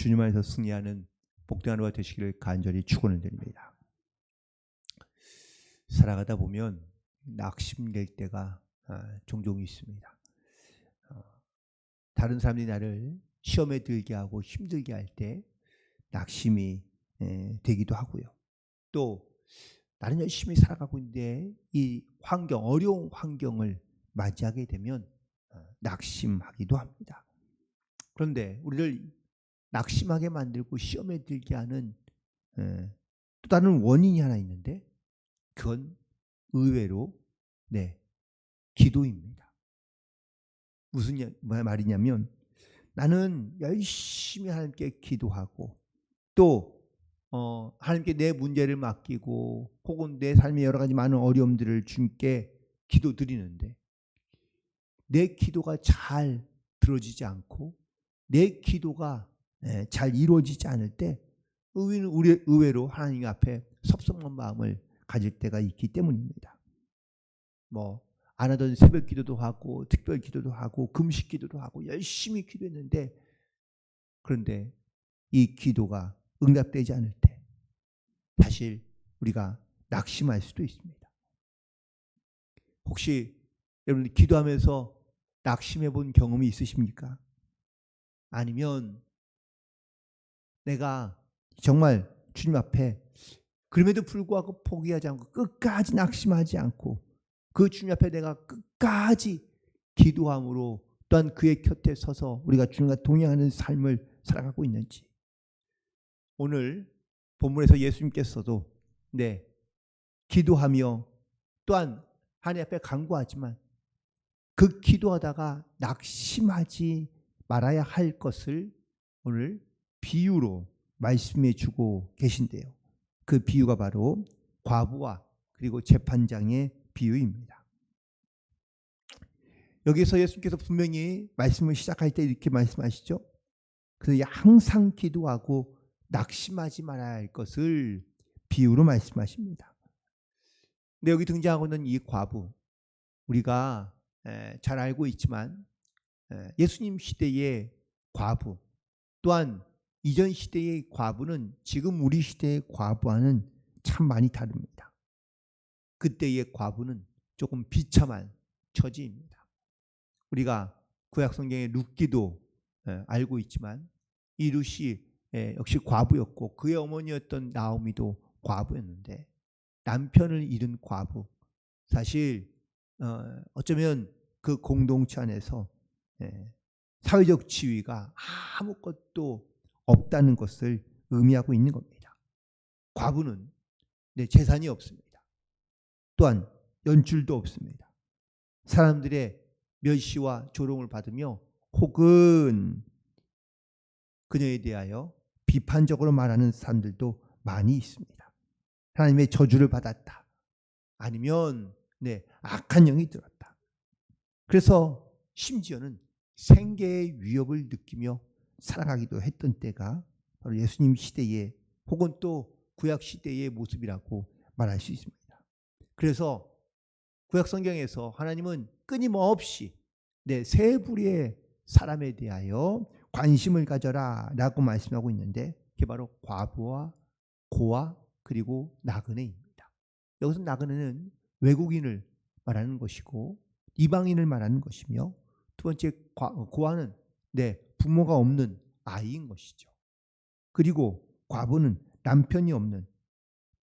주님 안에서 승리하는 복된 하루가 되시기를 간절히 축원을 드립니다. 살아가다 보면 낙심될 때가 종종 있습니다. 다른 사람들이 나를 시험에 들게 하고 힘들게 할 때 낙심이 되기도 하고요. 또 나는 열심히 살아가고 있는데 이 환경, 어려운 환경을 맞이하게 되면 낙심하기도 합니다. 그런데 우리를 낙심하게 만들고 시험에 들게 하는 또 다른 원인이 하나 있는데 그건 의외로 기도입니다. 무슨 말이냐면 나는 열심히 하나님께 기도하고 또 하나님께 내 문제를 맡기고 혹은 내 삶의 여러 가지 많은 어려움들을 주님께 기도드리는데 내 기도가 잘 들어지지 않고 내 기도가 잘 이루어지지 않을 때 우리는 의외로 하나님 앞에 섭섭한 마음을 가질 때가 있기 때문입니다. 안 하던 새벽 기도도 하고 특별 기도도 하고 금식 기도도 하고 열심히 기도했는데 그런데 이 기도가 응답되지 않을 때 사실 우리가 낙심할 수도 있습니다. 혹시 여러분 기도하면서 낙심해 본 경험이 있으십니까? 아니면 내가 정말 주님 앞에 그럼에도 불구하고 포기하지 않고 끝까지 낙심하지 않고 그 주님 앞에 내가 끝까지 기도함으로 또한 그의 곁에 서서 우리가 주님과 동행하는 삶을 살아가고 있는지. 오늘 본문에서 예수님께서도 기도하며 또한 하나님 앞에 간구하지만 그 기도하다가 낙심하지 말아야 할 것을 오늘 비유로 말씀해 주고 계신데요. 그 비유가 바로 과부와 그리고 재판장의 비유입니다. 여기서 예수님께서 분명히 말씀을 시작할 때 이렇게 말씀하시죠. 그래서 항상 기도하고 낙심하지 말아야 할 것을 비유로 말씀하십니다. 근데 여기 등장하고 있는 이 과부, 우리가 잘 알고 있지만 예수님 시대의 과부 또한 이전 시대의 과부는 지금 우리 시대의 과부와는 참 많이 다릅니다. 그때의 과부는 조금 비참한 처지입니다. 우리가 구약 성경의 룻기도 알고 있지만 이 룻이 역시 과부였고 그의 어머니였던 나오미도 과부였는데 남편을 잃은 과부, 사실 어쩌면 그 공동체 안에서 사회적 지위가 아무것도 없다는 것을 의미하고 있는 겁니다. 과부는 재산이 없습니다. 또한 연줄도 없습니다. 사람들의 멸시와 조롱을 받으며 혹은 그녀에 대하여 비판적으로 말하는 사람들도 많이 있습니다. 하나님의 저주를 받았다. 아니면 악한 영이 들었다. 그래서 심지어는 생계의 위협을 느끼며 살아가기도 했던 때가 바로 예수님 시대의 혹은 또 구약 시대의 모습이라고 말할 수 있습니다. 그래서 구약 성경에서 하나님은 끊임없이 세 부류의 사람에 대하여 관심을 가져라 라고 말씀하고 있는데 그게 바로 과부와 고아 그리고 나그네입니다. 여기서 나그네는 외국인을 말하는 것이고 이방인을 말하는 것이며 두 번째 고아는 부모가 없는 아이인 것이죠. 그리고 과부는 남편이 없는,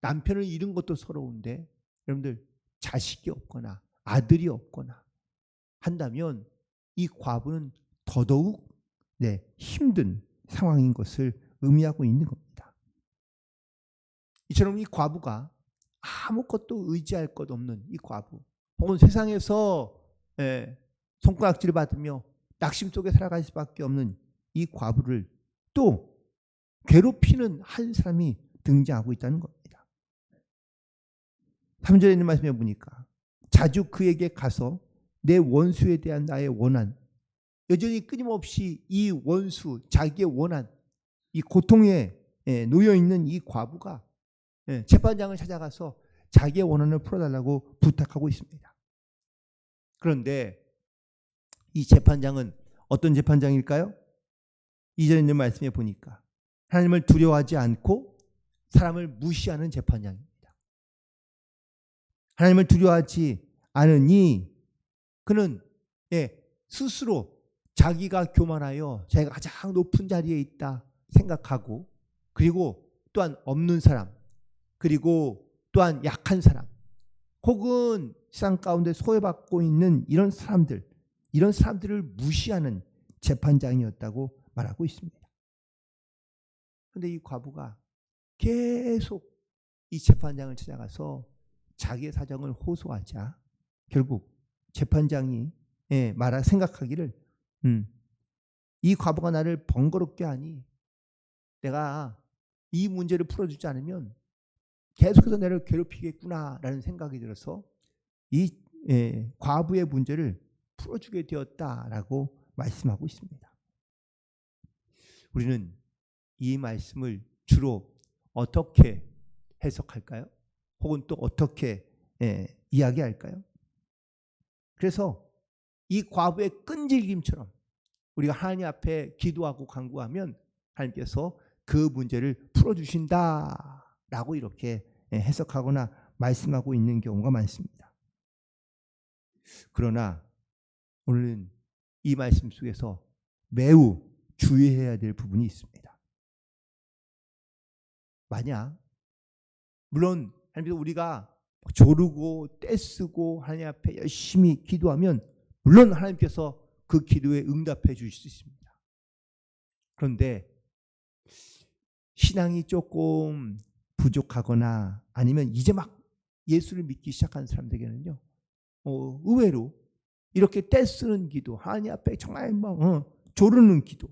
남편을 잃은 것도 서러운데 여러분들 자식이 없거나 아들이 없거나 한다면 이 과부는 더더욱 힘든 상황인 것을 의미하고 있는 겁니다. 이처럼 이 과부가 아무것도 의지할 것 없는 이 과부, 혹은 세상에서 손가락질을 받으며 낙심 속에 살아갈 수밖에 없는 이 과부를 또 괴롭히는 한 사람이 등장하고 있다는 겁니다. 3절에 있는 말씀에 보니까 자주 그에게 가서 내 원수에 대한 나의 원한, 여전히 끊임없이 이 원수, 자기의 원한, 이 고통에 놓여 있는 이 과부가 재판장을 찾아가서 자기의 원한을 풀어달라고 부탁하고 있습니다. 그런데 이 재판장은 어떤 재판장일까요? 2절에 있는 말씀에 보니까 하나님을 두려워하지 않고 사람을 무시하는 재판장입니다. 하나님을 두려워하지 않으니 그는 스스로 자기가 교만하여 자기가 가장 높은 자리에 있다 생각하고, 그리고 또한 없는 사람, 그리고 또한 약한 사람, 혹은 세상 가운데 소외받고 있는 이런 사람들을 무시하는 재판장이었다고 말하고 있습니다. 그런데 이 과부가 계속 이 재판장을 찾아가서 자기의 사정을 호소하자 결국 재판장이 생각하기를 이 과부가 나를 번거롭게 하니 내가 이 문제를 풀어주지 않으면 계속해서 나를 괴롭히겠구나라는 생각이 들어서 이 과부의 문제를 풀어주게 되었다라고 말씀하고 있습니다. 우리는 이 말씀을 주로 어떻게 해석할까요? 혹은 또 어떻게 이야기할까요? 그래서 이 과부의 끈질김처럼 우리가 하나님 앞에 기도하고 간구하면 하나님께서 그 문제를 풀어주신다라고 이렇게 해석하거나 말씀하고 있는 경우가 많습니다. 그러나 오늘은 이 말씀 속에서 매우 주의해야 될 부분이 있습니다. 만약 물론 하나님께서 우리가 조르고 떼쓰고 하나님 앞에 열심히 기도하면 물론 하나님께서 그 기도에 응답해 주실 수 있습니다. 그런데 신앙이 조금 부족하거나 아니면 이제 막 예수를 믿기 시작한 사람들에게는요, 의외로 이렇게 떼쓰는 기도, 하나님 앞에 정말 조르는 기도,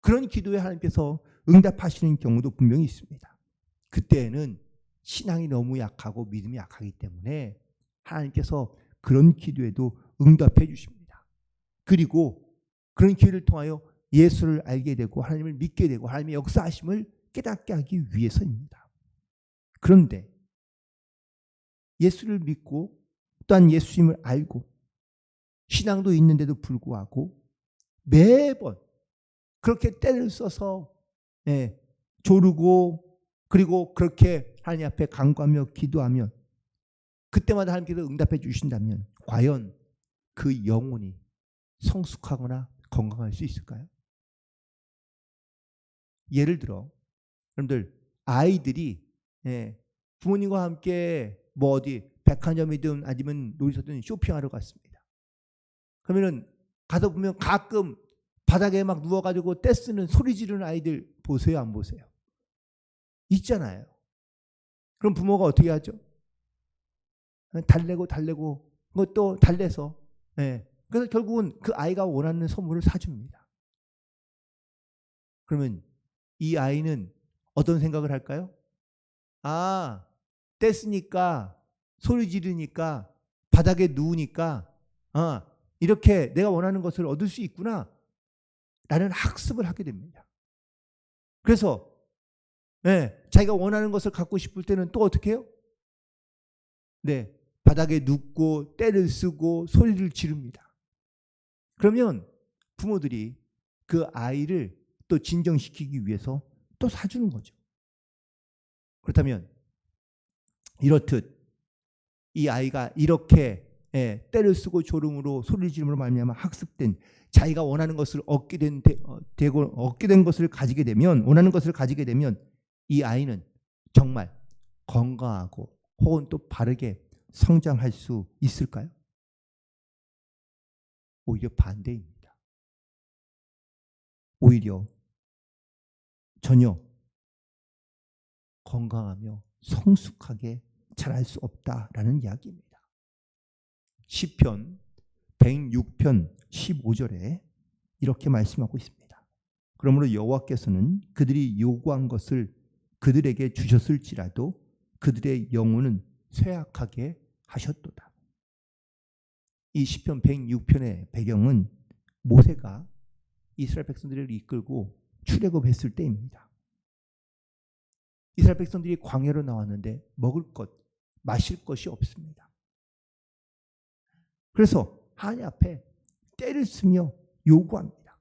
그런 기도에 하나님께서 응답하시는 경우도 분명히 있습니다. 그때는 신앙이 너무 약하고 믿음이 약하기 때문에 하나님께서 그런 기도에도 응답해 주십니다. 그리고 그런 기회를 통하여 예수를 알게 되고 하나님을 믿게 되고 하나님의 역사하심을 깨닫게 하기 위해서입니다. 그런데 예수를 믿고 또한 예수님을 알고 신앙도 있는데도 불구하고 매번 그렇게 때를 써서 조르고 그리고 그렇게 하나님 앞에 간구하며 기도하면 그때마다 하나님께서 응답해 주신다면 과연 그 영혼이 성숙하거나 건강할 수 있을까요? 예를 들어 여러분들 아이들이 부모님과 함께 뭐 어디 백화점이든 아니면 놀이터든 쇼핑하러 갔습니다. 그러면은 가서 보면 가끔 바닥에 막 누워가지고 떼쓰는 소리 지르는 아이들 보세요, 안 보세요? 있잖아요. 그럼 부모가 어떻게 하죠? 달래고 그것도 달래서 그래서 결국은 그 아이가 원하는 선물을 사줍니다. 그러면 이 아이는 어떤 생각을 할까요? 아, 떼쓰니까 소리 지르니까 바닥에 누우니까 이렇게 내가 원하는 것을 얻을 수 있구나 라는 학습을 하게 됩니다. 그래서 자기가 원하는 것을 갖고 싶을 때는 또 어떻게 해요? 바닥에 눕고 떼를 쓰고 소리를 지릅니다. 그러면 부모들이 그 아이를 또 진정시키기 위해서 또 사주는 거죠. 그렇다면 이렇듯 이 아이가 이렇게 떼를 쓰고 조름으로 소리를 지름으로 말미암아 학습된 자기가 원하는 것을 얻게 된 것을 가지게 되면 원하는 것을 가지게 되면 이 아이는 정말 건강하고 혹은 또 바르게 성장할 수 있을까요? 오히려 반대입니다. 오히려 전혀 건강하며 성숙하게 자랄 수 없다라는 이야기입니다. 시편 106편 15절에 이렇게 말씀하고 있습니다. 그러므로 여호와께서는 그들이 요구한 것을 그들에게 주셨을지라도 그들의 영혼은 쇠약하게 하셨도다. 이 시편 106편의 배경은 모세가 이스라엘 백성들을 이끌고 출애굽했을 때입니다. 이스라엘 백성들이 광야로 나왔는데 먹을 것, 마실 것이 없습니다. 그래서 하나님 앞에 떼를 쓰며 요구합니다.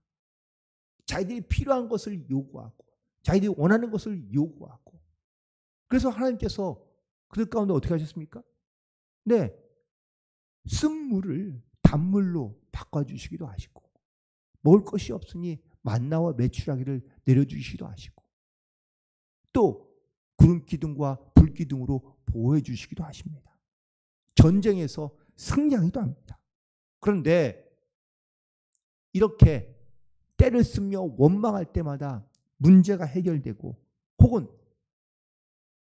자기들이 필요한 것을 요구하고 자기들이 원하는 것을 요구하고 그래서 하나님께서 그들 가운데 어떻게 하셨습니까? 네, 쓴물을 단물로 바꿔주시기도 하시고 먹을 것이 없으니 만나와 메추라기를 내려주시기도 하시고 또 구름 기둥과 불 기둥으로 보호해 주시기도 하십니다. 전쟁에서 승리하기도 합니다. 그런데 이렇게 때를 쓰며 원망할 때마다 문제가 해결되고 혹은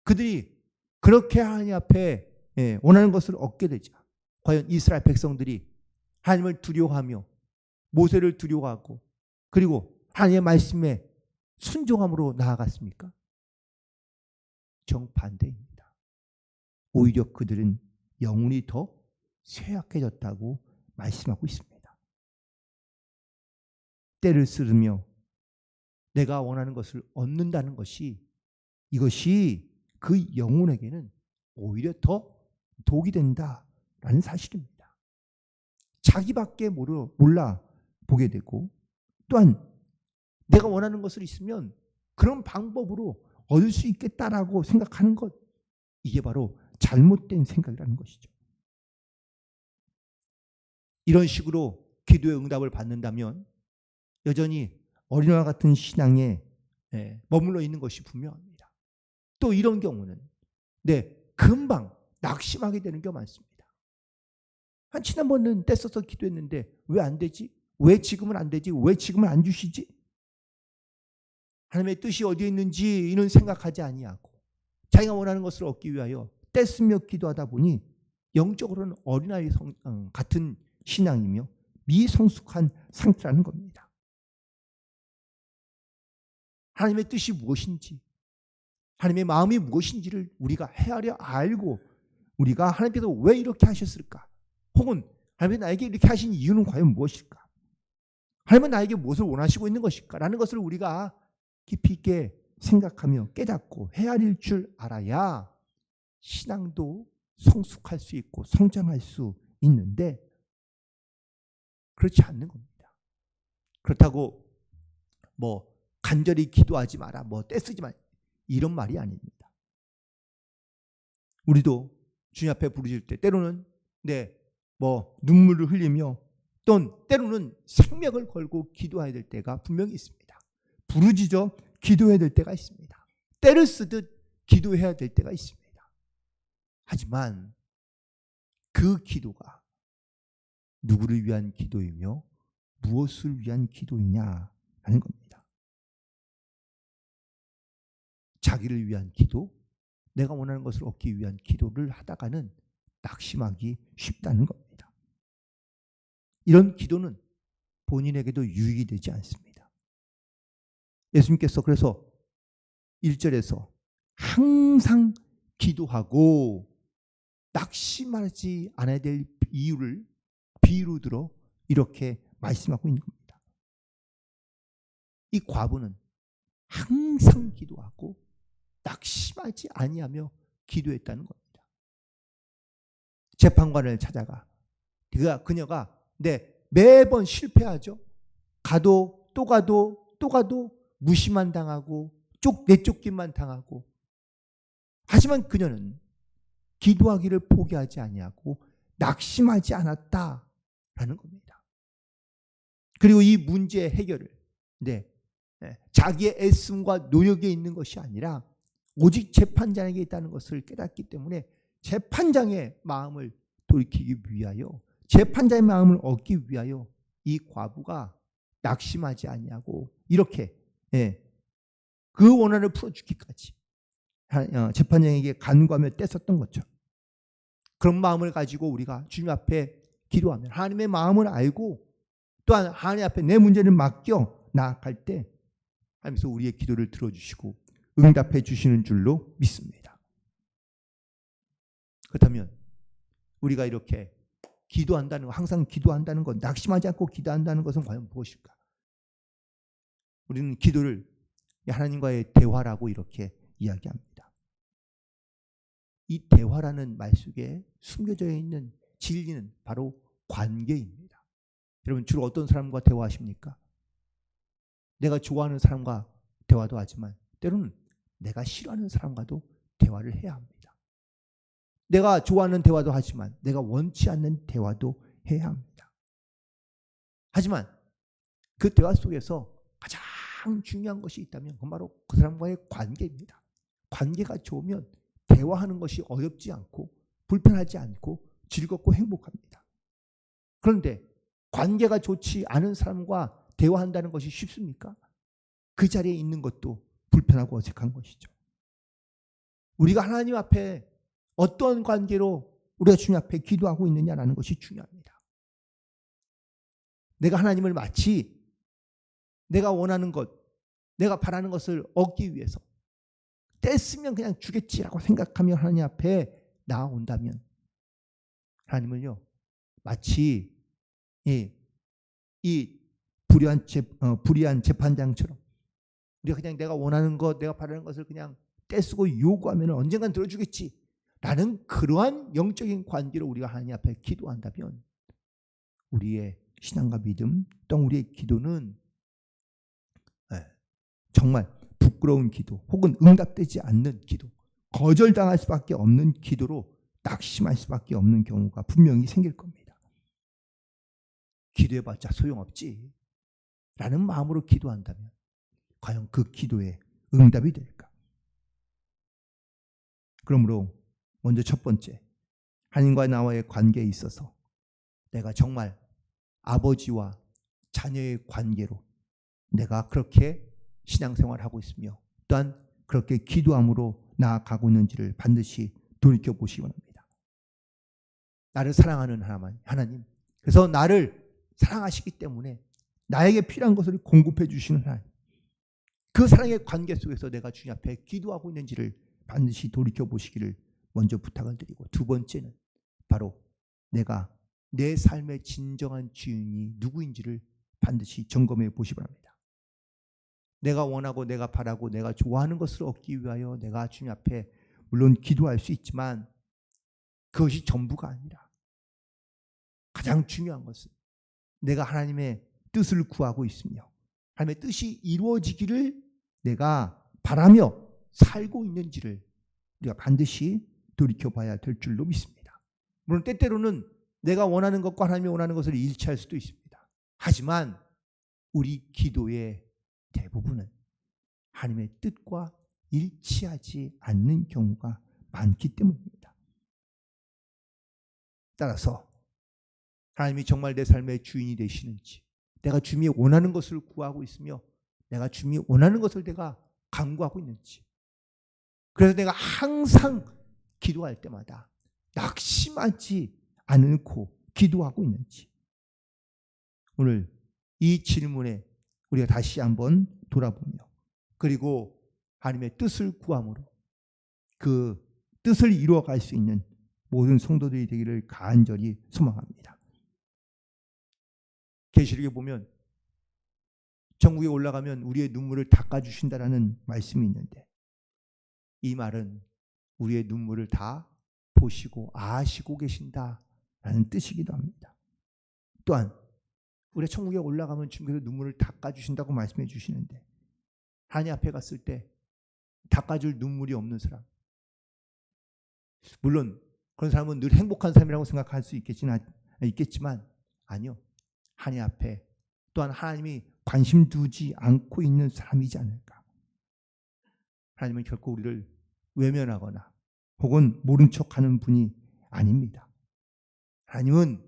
그들이 그렇게 하나님 앞에 원하는 것을 얻게 되자 과연 이스라엘 백성들이 하나님을 두려워하며 모세를 두려워하고 그리고 하나님의 말씀에 순종함으로 나아갔습니까? 정반대입니다. 오히려 그들은 영혼이 더 쇠약해졌다고 말씀하고 있습니다. 때를 쓰르며 내가 원하는 것을 얻는다는 것이 이것이 그 영혼에게는 오히려 더 독이 된다라는 사실입니다. 자기밖에 몰라 보게 되고 또한 내가 원하는 것을 있으면 그런 방법으로 얻을 수 있겠다라고 생각하는 것 이게 바로 잘못된 생각이라는 것이죠. 이런 식으로 기도의 응답을 받는다면 여전히 어린아이와 같은 신앙에 머물러 있는 것이 분명합니다. 또 이런 경우는 금방 낙심하게 되는 경우가 많습니다. 지난번은 떼써서 기도했는데 왜 안 되지? 왜 지금은 안 되지? 왜 지금은 안 주시지? 하나님의 뜻이 어디에 있는지 이는 생각하지 아니하고 자기가 원하는 것을 얻기 위하여 떼쓰며 기도하다 보니 영적으로는 어린아이 같은 신앙이며 미성숙한 상태라는 겁니다. 하나님의 뜻이 무엇인지 하나님의 마음이 무엇인지를 우리가 헤아려 알고 우리가 하나님께서 왜 이렇게 하셨을까? 혹은 하나님이 나에게 이렇게 하신 이유는 과연 무엇일까? 하나님은 나에게 무엇을 원하시고 있는 것일까? 라는 것을 우리가 깊이 있게 생각하며 깨닫고 헤아릴 줄 알아야 신앙도 성숙할 수 있고 성장할 수 있는데 그렇지 않는 겁니다. 그렇다고 간절히 기도하지 마라, 떼쓰지 마라 이런 말이 아닙니다. 우리도 주님 앞에 부르실 때 때로는 눈물을 흘리며 또 때로는 생명을 걸고 기도해야 될 때가 분명히 있습니다. 부르짖어 기도해야 될 때가 있습니다. 때를 쓰듯 기도해야 될 때가 있습니다. 하지만 그 기도가 누구를 위한 기도이며 무엇을 위한 기도이냐라는 겁니다. 자기를 위한 기도, 내가 원하는 것을 얻기 위한 기도를 하다가는 낙심하기 쉽다는 겁니다. 이런 기도는 본인에게도 유익이 되지 않습니다. 예수님께서 그래서 1절에서 항상 기도하고 낙심하지 않아야 될 이유를 비유로 들어 이렇게 말씀하고 있는 겁니다. 이 과부는 항상 기도하고 낙심하지 아니하며 기도했다는 겁니다. 재판관을 찾아가 그녀가 매번 실패하죠. 가도 또 가도 또 가도 무시만 당하고 내쫓기만 당하고 하지만 그녀는 기도하기를 포기하지 아니하고 낙심하지 않았다라는 겁니다. 그리고 이 문제의 해결을 자기의 애씀과 노력에 있는 것이 아니라 오직 재판장에게 있다는 것을 깨닫기 때문에 재판장의 마음을 돌이키기 위하여 재판장의 마음을 얻기 위하여 이 과부가 낙심하지 아니하고 이렇게 그 원한을 풀어주기까지 재판장에게 간구하며 떼썼던 것처럼 그런 마음을 가지고 우리가 주님 앞에 기도하면 하나님의 마음을 알고 또한 하나님 앞에 내 문제를 맡겨 나아갈 때 하나님께서 우리의 기도를 들어주시고 응답해 주시는 줄로 믿습니다. 그렇다면 우리가 이렇게 기도한다는 것, 항상 기도한다는 것, 낙심하지 않고 기도한다는 것은 과연 무엇일까? 우리는 기도를 하나님과의 대화라고 이렇게 이야기합니다. 이 대화라는 말 속에 숨겨져 있는 진리는 바로 관계입니다. 여러분 주로 어떤 사람과 대화하십니까? 내가 좋아하는 사람과 대화도 하지만 때로는 내가 싫어하는 사람과도 대화를 해야 합니다. 내가 좋아하는 대화도 하지만 내가 원치 않는 대화도 해야 합니다. 하지만 그 대화 속에서 가장 중요한 것이 있다면 그건 바로 그 사람과의 관계입니다. 관계가 좋으면 대화하는 것이 어렵지 않고 불편하지 않고 즐겁고 행복합니다. 그런데 관계가 좋지 않은 사람과 대화한다는 것이 쉽습니까? 그 자리에 있는 것도 불편하고 어색한 것이죠. 우리가 하나님 앞에 어떤 관계로 우리가 주님 앞에 기도하고 있느냐라는 것이 중요합니다. 내가 하나님을 마치 내가 원하는 것, 내가 바라는 것을 얻기 위해서 떼쓰면 그냥 주겠지라고 생각하며 하나님 앞에 나아온다면 하나님은요 마치 이 불의한 재판장처럼 우리가 그냥 내가 원하는 것, 내가 바라는 것을 그냥 떼쓰고 요구하면 언젠간 들어주겠지 라는 그러한 영적인 관계로 우리가 하나님 앞에 기도한다면 우리의 신앙과 믿음 또 우리의 기도는 정말 부끄러운 기도 혹은 응답되지 않는 기도, 거절당할 수밖에 없는 기도로 낙심할 수밖에 없는 경우가 분명히 생길 겁니다. 기도해봤자 소용없지 라는 마음으로 기도한다면 과연 그 기도에 응답이 될까? 그러므로 먼저 첫 번째, 하나님과 나와의 관계에 있어서 내가 정말 아버지와 자녀의 관계로 내가 그렇게 신앙생활을 하고 있으며 또한 그렇게 기도함으로 나아가고 있는지를 반드시 돌이켜보시기 바랍니다. 나를 사랑하는 하나님, 그래서 나를 사랑하시기 때문에 나에게 필요한 것을 공급해 주시는 하나님, 그 사랑의 관계 속에서 내가 주님 앞에 기도하고 있는지를 반드시 돌이켜보시기를 먼저 부탁을 드리고, 두 번째는 바로 내가 내 삶의 진정한 주인이 누구인지를 반드시 점검해 보시기 바랍니다. 내가 원하고 내가 바라고 내가 좋아하는 것을 얻기 위하여 내가 주님 앞에 물론 기도할 수 있지만 그것이 전부가 아니라 가장 중요한 것은 내가 하나님의 뜻을 구하고 있으며 하나님의 뜻이 이루어지기를 내가 바라며 살고 있는지를 우리가 반드시 돌이켜봐야 될 줄로 믿습니다. 물론 때때로는 내가 원하는 것과 하나님이 원하는 것을 일치할 수도 있습니다. 하지만 우리 기도의 대부분은 하나님의 뜻과 일치하지 않는 경우가 많기 때문입니다. 따라서 하나님이 정말 내 삶의 주인이 되시는지, 내가 주님이 원하는 것을 구하고 있으며 내가 주님이 원하는 것을 내가 간구하고 있는지, 그래서 내가 항상 기도할 때마다 낙심하지 않고 기도하고 있는지, 오늘 이 질문에 우리가 다시 한번 돌아보며 그리고 하나님의 뜻을 구함으로 그 뜻을 이루어갈 수 있는 모든 성도들이 되기를 간절히 소망합니다. 계시록에 보면 천국에 올라가면 우리의 눈물을 닦아주신다라는 말씀이 있는데, 이 말은 우리의 눈물을 다 보시고 아시고 계신다라는 뜻이기도 합니다. 또한 우리가 천국에 올라가면 주님께서 눈물을 닦아주신다고 말씀해 주시는데, 하나님 앞에 갔을 때 닦아줄 눈물이 없는 사람, 물론 그런 사람은 늘 행복한 삶이라고 생각할 수 있겠지만 아니요, 하나님 앞에 또한 하나님이 관심 두지 않고 있는 사람이지 않을까. 하나님은 결코 우리를 외면하거나 혹은 모른 척하는 분이 아닙니다. 하나님은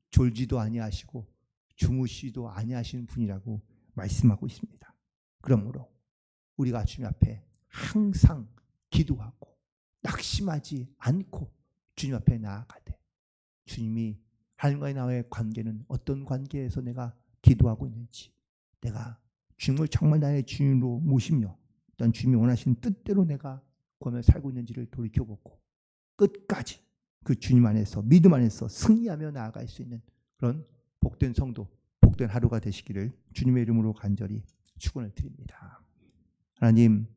졸지도 아니하시고 주무시도 아니하시는 분이라고 말씀하고 있습니다. 그러므로 우리가 주님 앞에 항상 기도하고 낙심하지 않고 주님 앞에 나아가되, 주님이 하나님과의 나와의 관계는 어떤 관계에서 내가 기도하고 있는지, 내가 주님을 정말 나의 주인으로 모시며 어떤 주님이 원하시는 뜻대로 내가 구하며 살고 있는지를 돌이켜보고 끝까지 그 주님 안에서 믿음 안에서 승리하며 나아갈 수 있는 그런 복된 성도, 복된 하루가 되시기를 주님의 이름으로 간절히 축원을 드립니다. 하나님,